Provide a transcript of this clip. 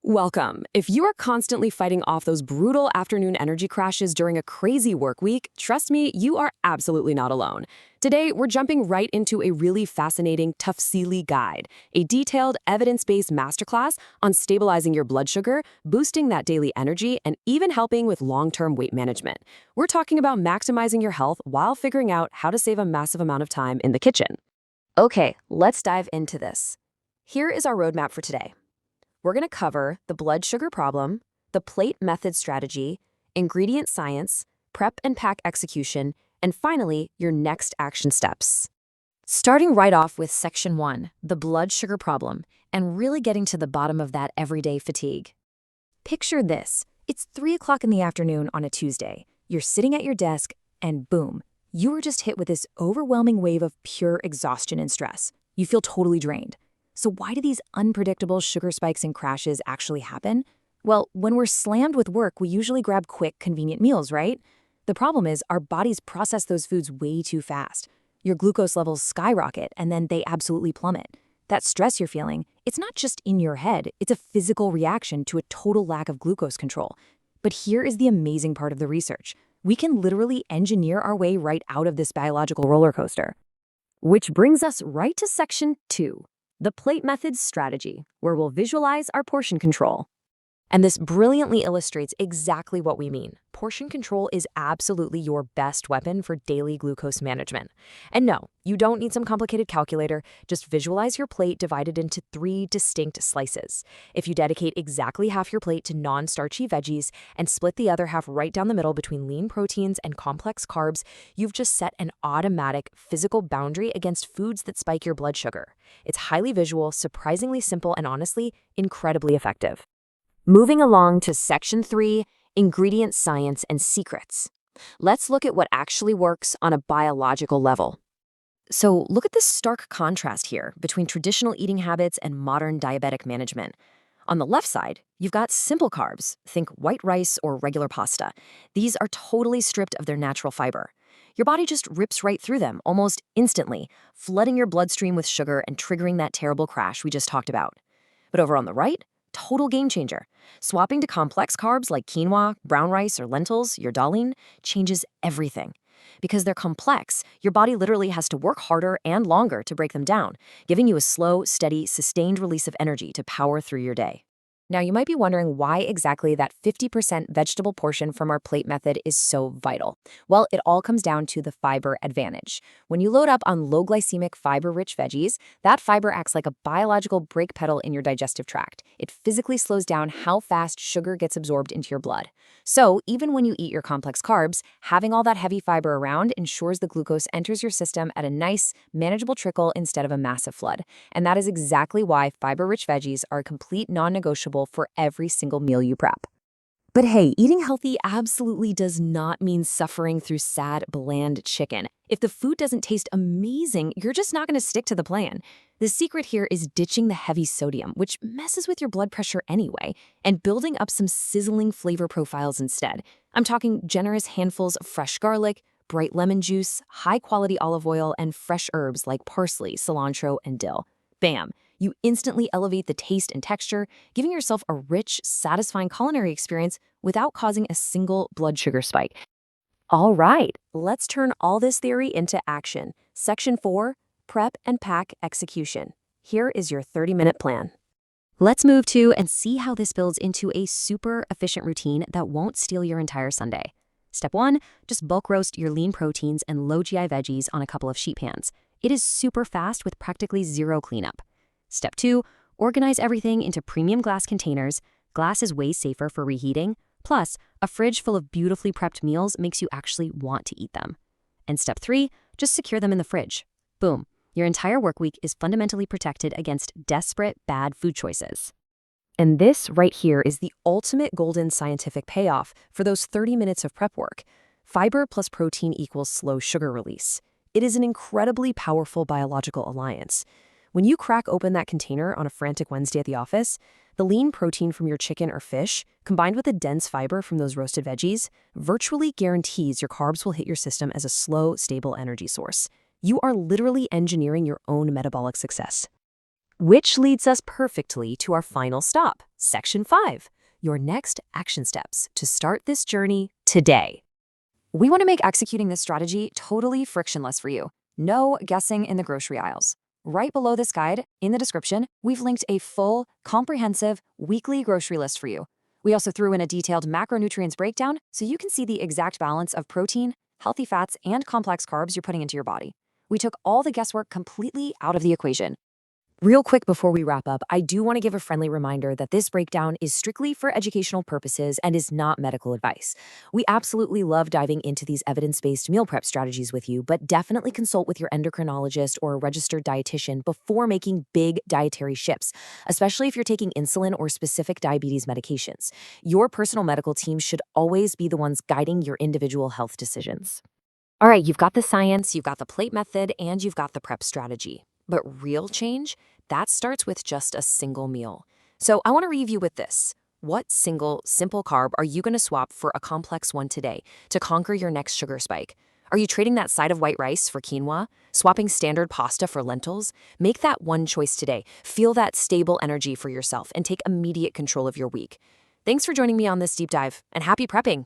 Welcome. If you are constantly fighting off those brutal afternoon energy crashes during a crazy work week, trust me, you are absolutely not alone. Today, we're jumping right into a really fascinating Tafsili guide, a detailed, evidence-based masterclass on stabilizing your blood sugar, boosting that daily energy, and even helping with long-term weight management. We're talking about maximizing your health while figuring out how to save a massive amount of time in the kitchen. Okay, let's dive into this. Here is our roadmap for today. We're going to cover the blood sugar problem, the plate method strategy, ingredient science, prep and pack execution, and finally, your next action steps. Starting right off with Section 1, the blood sugar problem, and really getting to the bottom of that everyday fatigue. Picture this. It's 3 o'clock in the afternoon on a Tuesday. You're sitting at your desk, and boom, you were just hit with this overwhelming wave of pure exhaustion and stress. You feel totally drained. So why do these unpredictable sugar spikes and crashes actually happen? Well, when we're slammed with work, we usually grab quick, convenient meals, right? The problem is our bodies process those foods way too fast. Your glucose levels skyrocket, and then they absolutely plummet. That stress you're feeling, it's not just in your head, it's a physical reaction to a total lack of glucose control. But here is the amazing part of the research. We can literally engineer our way right out of this biological roller coaster. Which brings us right to Section 2. The plate method strategy, where we'll visualize our portion control. And this brilliantly illustrates exactly what we mean. Portion control is absolutely your best weapon for daily glucose management. And no, you don't need some complicated calculator. Just visualize your plate divided into 3 distinct slices. If you dedicate exactly half your plate to non-starchy veggies and split the other half right down the middle between lean proteins and complex carbs, you've just set an automatic physical boundary against foods that spike your blood sugar. It's highly visual, surprisingly simple, and honestly, incredibly effective. Moving along to Section 3, ingredient science and secrets. Let's look at what actually works on a biological level. So look at this stark contrast here between traditional eating habits and modern diabetic management. On the left side, you've got simple carbs, think white rice or regular pasta. These are totally stripped of their natural fiber. Your body just rips right through them almost instantly, flooding your bloodstream with sugar and triggering that terrible crash we just talked about. But over on the right, total game changer. Swapping to complex carbs like quinoa, brown rice, or lentils, your darling, changes everything. Because they're complex, your body literally has to work harder and longer to break them down, giving you a slow, steady, sustained release of energy to power through your day. Now, you might be wondering why exactly that 50% vegetable portion from our plate method is so vital. Well, it all comes down to the fiber advantage. When you load up on low-glycemic, fiber-rich veggies, that fiber acts like a biological brake pedal in your digestive tract. It physically slows down how fast sugar gets absorbed into your blood. So, even when you eat your complex carbs, having all that heavy fiber around ensures the glucose enters your system at a nice, manageable trickle instead of a massive flood. And that is exactly why fiber-rich veggies are a complete non-negotiable for every single meal you prep. But hey, eating healthy absolutely does not mean suffering through sad, bland chicken. If the food doesn't taste amazing, you're just not going to stick to the plan. The secret here is ditching the heavy sodium, which messes with your blood pressure anyway, and building up some sizzling flavor profiles instead. I'm talking generous handfuls of fresh garlic, bright lemon juice, high-quality olive oil, and fresh herbs like parsley, cilantro, and dill. Bam! You instantly elevate the taste and texture, giving yourself a rich, satisfying culinary experience without causing a single blood sugar spike. All right, let's turn all this theory into action. Section 4, prep and pack execution. Here is your 30-minute plan. Let's move to and see how this builds into a super efficient routine that won't steal your entire Sunday. Step 1, just bulk roast your lean proteins and low GI veggies on a couple of sheet pans. It is super fast with practically zero cleanup. Step 2, organize everything into premium glass containers. Glass is way safer for reheating. Plus, a fridge full of beautifully prepped meals makes you actually want to eat them. And Step 3, just secure them in the fridge. Boom, your entire work week is fundamentally protected against desperate bad food choices. And this right here is the ultimate golden scientific payoff for those 30 minutes of prep work. Fiber plus protein equals slow sugar release. It is an incredibly powerful biological alliance. When you crack open that container on a frantic Wednesday at the office, the lean protein from your chicken or fish, combined with the dense fiber from those roasted veggies, virtually guarantees your carbs will hit your system as a slow, stable energy source. You are literally engineering your own metabolic success. Which leads us perfectly to our final stop, Section 5, your next action steps to start this journey today. We want to make executing this strategy totally frictionless for you. No guessing in the grocery aisles. Right below this guide, in the description, we've linked a full, comprehensive, weekly grocery list for you. We also threw in a detailed macronutrients breakdown so you can see the exact balance of protein, healthy fats, and complex carbs you're putting into your body. We took all the guesswork completely out of the equation. Real quick before we wrap up, I do want to give a friendly reminder that this breakdown is strictly for educational purposes and is not medical advice. We absolutely love diving into these evidence-based meal prep strategies with you, but definitely consult with your endocrinologist or a registered dietitian before making big dietary shifts, especially if you're taking insulin or specific diabetes medications. Your personal medical team should always be the ones guiding your individual health decisions. All right, you've got the science, you've got the plate method, and you've got the prep strategy. But real change, that starts with just a single meal. So I want to leave you with this. What single, simple carb are you going to swap for a complex one today to conquer your next sugar spike? Are you trading that side of white rice for quinoa? Swapping standard pasta for lentils? Make that one choice today. Feel that stable energy for yourself and take immediate control of your week. Thanks for joining me on this deep dive, and happy prepping!